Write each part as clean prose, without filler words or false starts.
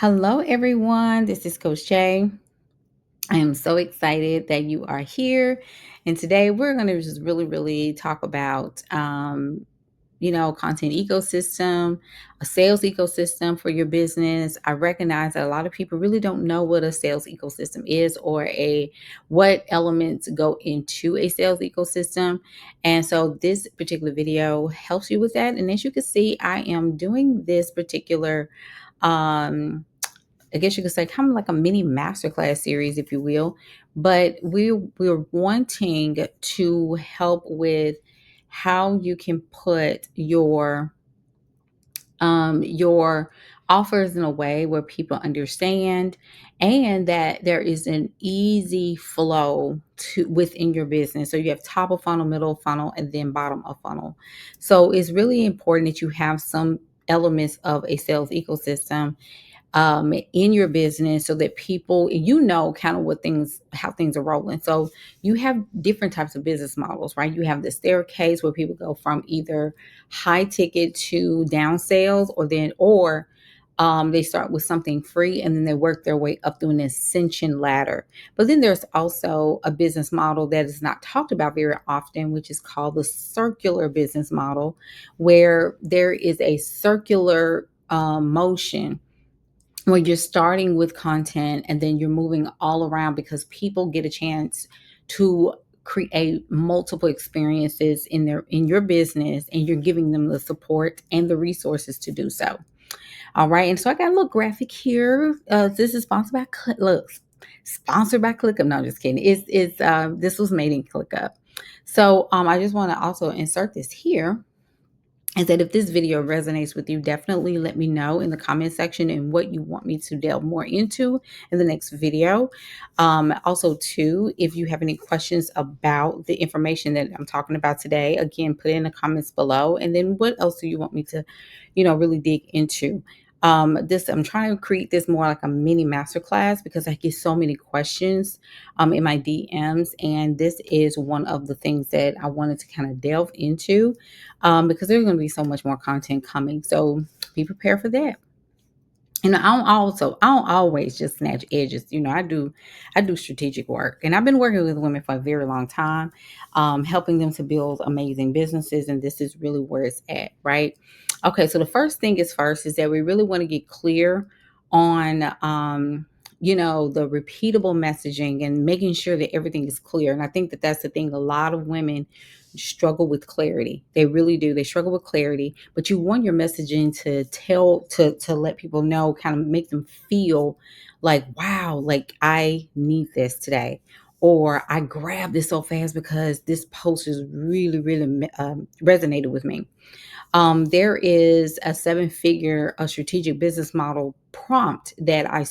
Hello, everyone. This is Coach Jay. I am so excited that you are here. And today we're going to just really talk about, content ecosystem, a sales ecosystem for your business. I recognize that a lot of people really don't know what a sales ecosystem is or what elements go into a sales ecosystem. And so this particular video helps you with that. And as you can see, I am doing this particular I guess you could say kind of like a mini masterclass series, if you will. But we're wanting to help with how you can put your offers in a way where people understand and that there is an easy flow to within your business. So you have top of funnel, middle of funnel, and then bottom of funnel. So it's really important that you have some elements of a sales ecosystem in your business so that people kind of how things are rolling. So you have different types of business models, right? You have the staircase where people go from either high ticket to down sales, or they start with something free and then they work their way up through an ascension ladder. But then there's also a business model that is not talked about very often, which is called the circular business model, where there is a circular motion where you're starting with content and then you're moving all around because people get a chance to create multiple experiences in your business, and you're giving them the support and the resources to do so. All right, and so I got a little graphic here. This is sponsored by ClickUp. No, I'm just kidding. This was made in ClickUp. So I just want to also insert this here, is that if this video resonates with you, definitely let me know in the comment section and what you want me to delve more into in the next video. Also, too, if you have any questions about the information that I'm talking about today, again, put it in the comments below. And then what else do you want me to, really dig into? I'm trying to create this more like a mini masterclass because I get so many questions in my DMs, and this is one of the things that I wanted to kind of delve into because there's going to be so much more content coming. So be prepared for that. And I don't always just snatch edges. I do strategic work, and I've been working with women for a very long time, helping them to build amazing businesses. And this is really where it's at, right? Okay, so the first thing is first is that we really want to get clear on, the repeatable messaging and making sure that everything is clear. And I think that that's the thing. A lot of women struggle with clarity. They really do. They struggle with clarity, but you want your messaging to let people know, kind of make them feel like, wow, like I need this today. Or I grabbed this so fast because this post is really resonated with me. There is a seven-figure strategic business model prompt that I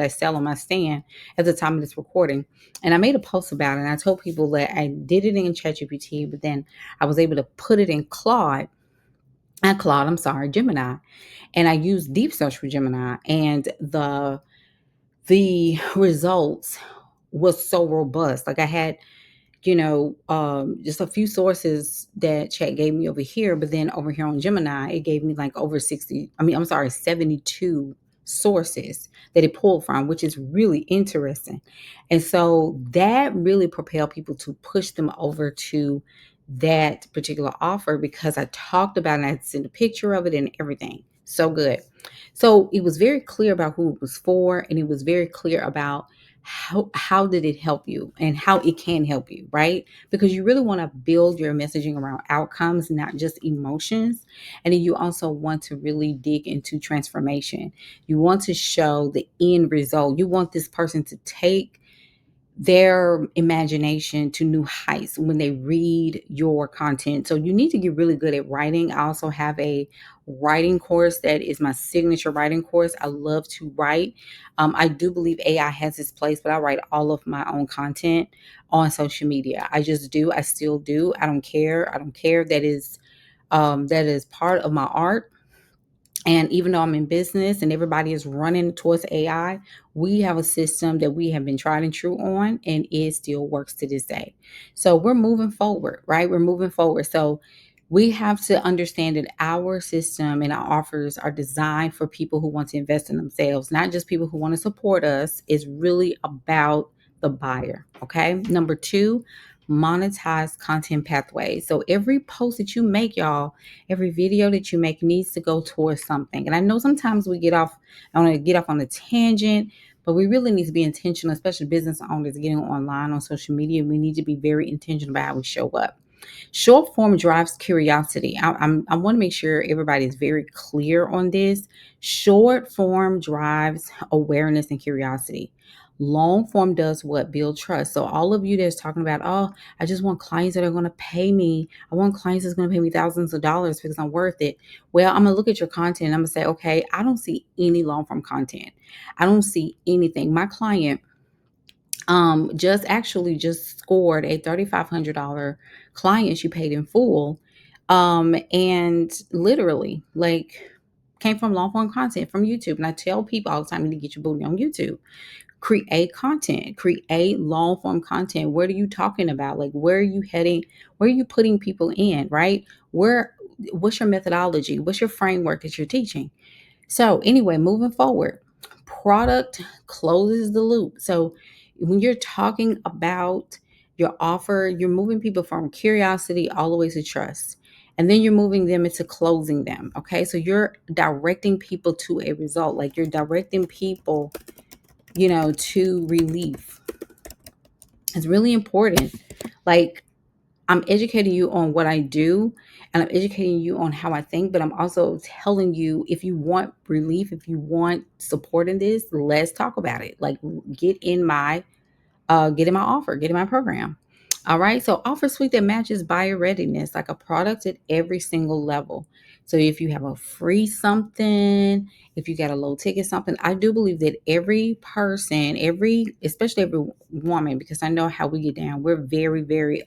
sell on my stand at the time of this recording, and I made a post about it. And I told people that I did it in ChatGPT, but then I was able to put it in Gemini, and I used Deep Search for Gemini, and the results was so robust. Like I had just a few sources that chat gave me over here, but then over here on Gemini, it gave me like over 72 sources that it pulled from, which is really interesting. And so that really propelled people to push them over to that particular offer because I talked about it and I sent a picture of it and everything. So good. So it was very clear about who it was for, and it was very clear about how did it help you and how it can help you, right? Because you really want to build your messaging around outcomes, not just emotions. And then you also want to really dig into transformation. You want to show the end result. You want this person to take their imagination to new heights when they read your content. So you need to get really good at writing. I also have a writing course that is my signature writing course. I love to write. I do believe AI has its place, but I write all of my own content on social media. I just do. I still do. I don't care. I don't care. That is part of my art. And even though I'm in business and everybody is running towards AI, we have a system that we have been tried and true on, and it still works to this day. So we're moving forward, right? We're moving forward. So We have to understand that our system and our offers are designed for people who want to invest in themselves, not just people who want to support us. It's really about the buyer. Okay. Number two, monetize content pathways. So every post that you make, y'all, every video that you make needs to go towards something. And I know sometimes we get off, I want to get off on a tangent, but we really need to be intentional, especially business owners getting online on social media. We need to be very intentional about how we show up. Short form drives curiosity. I want to make sure everybody is very clear on this. Short form drives awareness and curiosity. Long form does what? Build trust. So all of you that's talking about, oh, I just want clients that are going to pay me. I want clients that's going to pay me thousands of dollars because I'm worth it. Well, I'm going to look at your content and I'm going to say, okay, I don't see any long form content. I don't see anything. My client just scored a $3,500 client she paid in full, and literally like came from long form content from YouTube. And I tell people all the time, you need to get your booty on YouTube. Create content, create long form content. What are you talking about? Like, where are you heading? Where are you putting people in, right? What's your methodology? What's your framework that you're teaching? So anyway, moving forward, product closes the loop. So when you're talking about your offer, you're moving people from curiosity all the way to trust. And then you're moving them into closing them. Okay. So you're directing people to a result. Like you're directing people, to relief. It's really important. Like, I'm educating you on what I do and I'm educating you on how I think, but I'm also telling you, if you want relief, if you want support in this, let's talk about it. Like, get in my offer, get in my program. All right. So offer suite that matches buyer readiness, like a product at every single level. So if you have a free something, if you got a low ticket something, I do believe that every person, especially every woman, because I know how we get down, we're very, very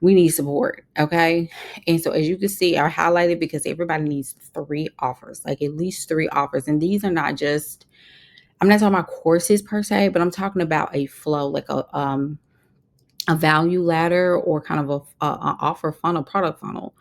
we need support. Okay. And so as you can see, I highlighted because everybody needs three offers, like at least three offers. And these are not just, I'm not talking about courses per se, but I'm talking about a flow, like a value ladder or kind of a offer funnel, product funnel.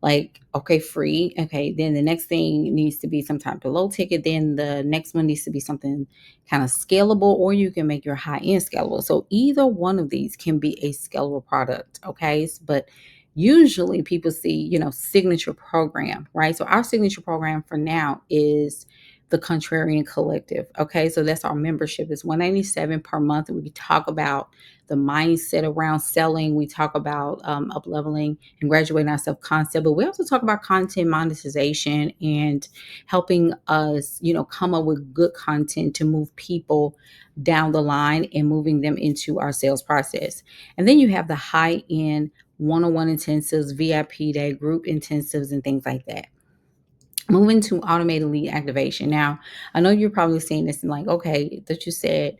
Like, okay, free. Okay, then the next thing needs to be some type of low ticket. Then the next one needs to be something kind of scalable, or you can make your high end scalable. So either one of these can be a scalable product. Okay, but usually people see, signature program, right? So our signature program for now is the Contrarian Collective. Okay, so that's our membership. It's $197 per month, and we talk about the mindset around selling. We talk about up leveling and graduating our self concept, but we also talk about content monetization and helping us, come up with good content to move people down the line and moving them into our sales process. And then you have the high end one-on-one intensives, VIP day, group intensives, and things like that. Moving to automated lead activation. Now, I know you're probably seeing this and like, okay, that you said,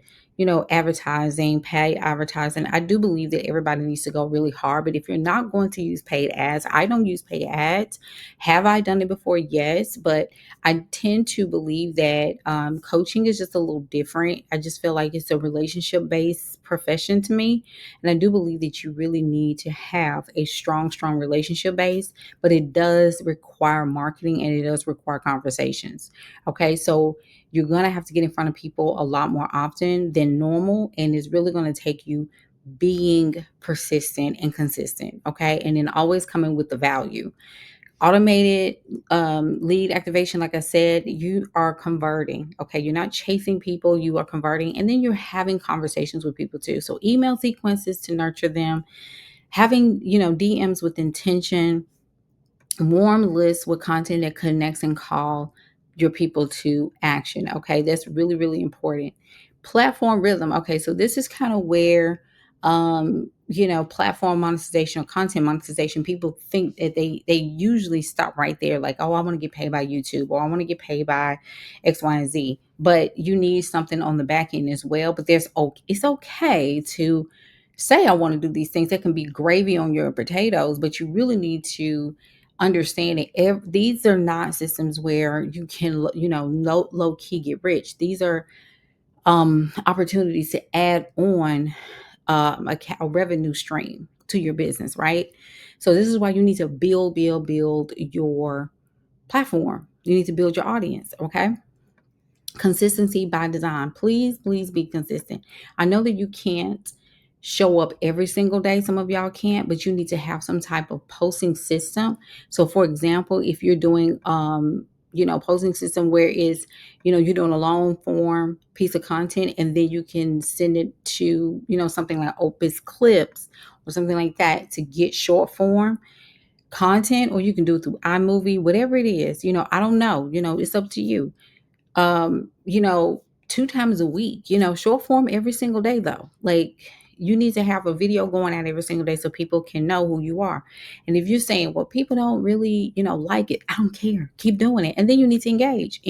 advertising, paid advertising. I do believe that everybody needs to go really hard. But if you're not going to use paid ads, I don't use paid ads. Have I done it before? Yes. But I tend to believe that coaching is just a little different. I just feel like it's a relationship based profession to me. And I do believe that you really need to have a strong relationship base, but it does require marketing and it does require conversations. Okay. So you're going to have to get in front of people a lot more often than normal. And it's really going to take you being persistent and consistent. Okay. And then always coming with the value. Automated lead activation, like I said, you are converting. Okay. You're not chasing people, you are converting. And then you're having conversations with people too. So email sequences to nurture them, having, DMs with intention, warm lists with content that connects and call your people to action. Okay, that's really important. Platform rhythm. Okay, so this is kind of where platform monetization or content monetization, people think that they usually stop right there, like, oh, I want to get paid by YouTube or I want to get paid by X, Y, and Z. But you need something on the back end as well. But it's okay to say I want to do these things. That can be gravy on your potatoes, but you really need to understand it. These are not systems where you can, low key get rich. These are opportunities to add on a revenue stream to your business, right? So this is why you need to build your platform. You need to build your audience, okay? Consistency by design. Please be consistent. I know that you can't show up every single day. Some of y'all can't, but you need to have some type of posting system. So for example, if you're doing posting system where is, you're doing a long form piece of content and then you can send it to, something like Opus Clips or something like that to get short form content, or you can do it through iMovie, whatever it is, I don't know, it's up to you. 2 times a week, short form every single day though. Like you need to have a video going out every single day so people can know who you are. And if you're saying, well, people don't really, like it, I don't care. Keep doing it. And then you need to engage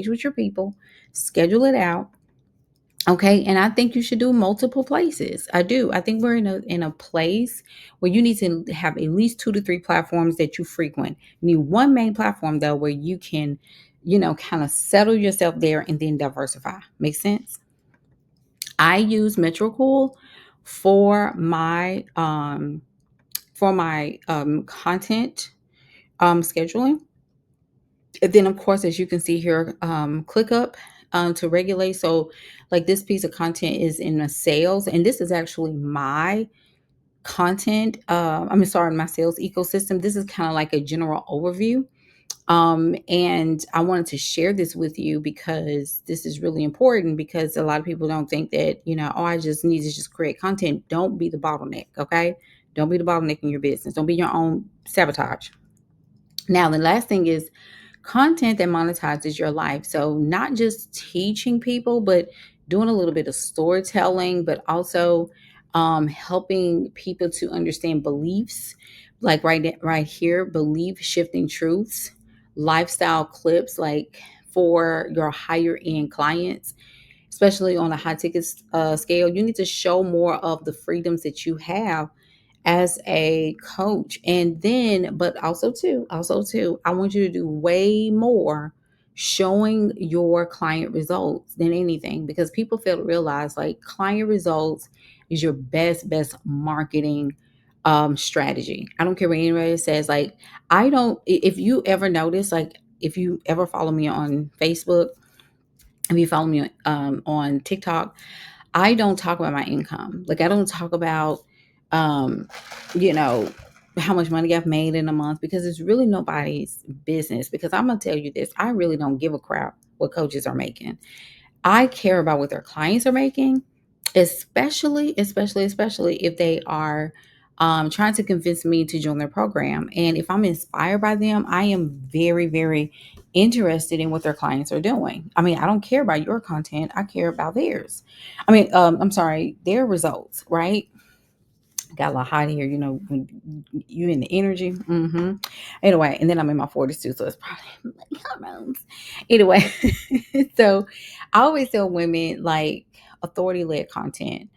with your people, schedule it out. Okay. And I think you should do multiple places. I do. I think we're in a place where you need to have at least 2 to 3 platforms that you frequent. You need one main platform though, where you can, kind of settle yourself there and then diversify. Make sense? I use Metricool for my content scheduling. And then, of course, as you can see here, ClickUp to regulate. So, like this piece of content is in a sales, and this is actually my content. My sales ecosystem. This is kind of like a general overview. And I wanted to share this with you because this is really important because a lot of people don't think that, oh, I just need to just create content. Don't be the bottleneck. Okay. Don't be the bottleneck in your business. Don't be your own sabotage. Now, the last thing is content that monetizes your life. So not just teaching people, but doing a little bit of storytelling, but also helping people to understand beliefs, like right here, belief shifting truths, lifestyle clips, like for your higher end clients, especially on a high ticket scale. You need to show more of the freedoms that you have as a coach. And then, but also too, I want you to do way more showing your client results than anything, because people fail to realize like client results is your best marketing strategy. I don't care what anybody says. Like, if you ever notice, like if you ever follow me on Facebook, if you follow me on TikTok, I don't talk about my income. Like I don't talk about, um, you know, how much money I've made in a month, because it's really nobody's business. Because I'm gonna tell you this, I really don't give a crap what coaches are making. I care about what their clients are making, especially if they are trying to convince me to join their program. And if I'm inspired by them, I am very interested in what their clients are doing. I mean, I don't care about your content, I care about theirs. I'm sorry, their results, right? Got a lot hot here, when you in the energy. Anyway, and then I'm in my 40s too, so it's probably like hormones. Anyway, so I always tell women like authority-led content,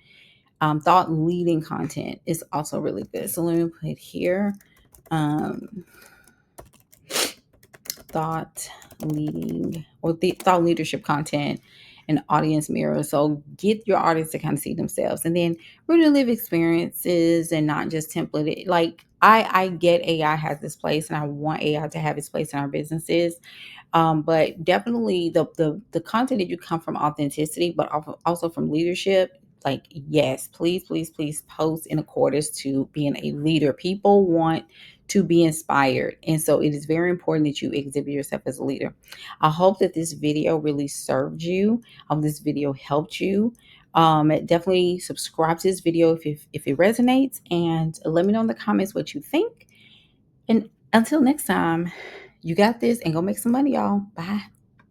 thought leading content is also really good. So let me put here, um, thought leading or the thought leadership content and audience mirror. So get your audience to kind of see themselves, and then really live experiences and not just template it. Like I get AI has this place and I want AI to have its place in our businesses. But definitely the content that you come from authenticity, but also from leadership. Like, yes, please post in accordance to being a leader. People want to be inspired. And so it is very important that you exhibit yourself as a leader. I hope that this video really served you. This video helped you. Definitely subscribe to this video if it resonates, and let me know in the comments what you think. And until next time, you got this, and go make some money, y'all. Bye.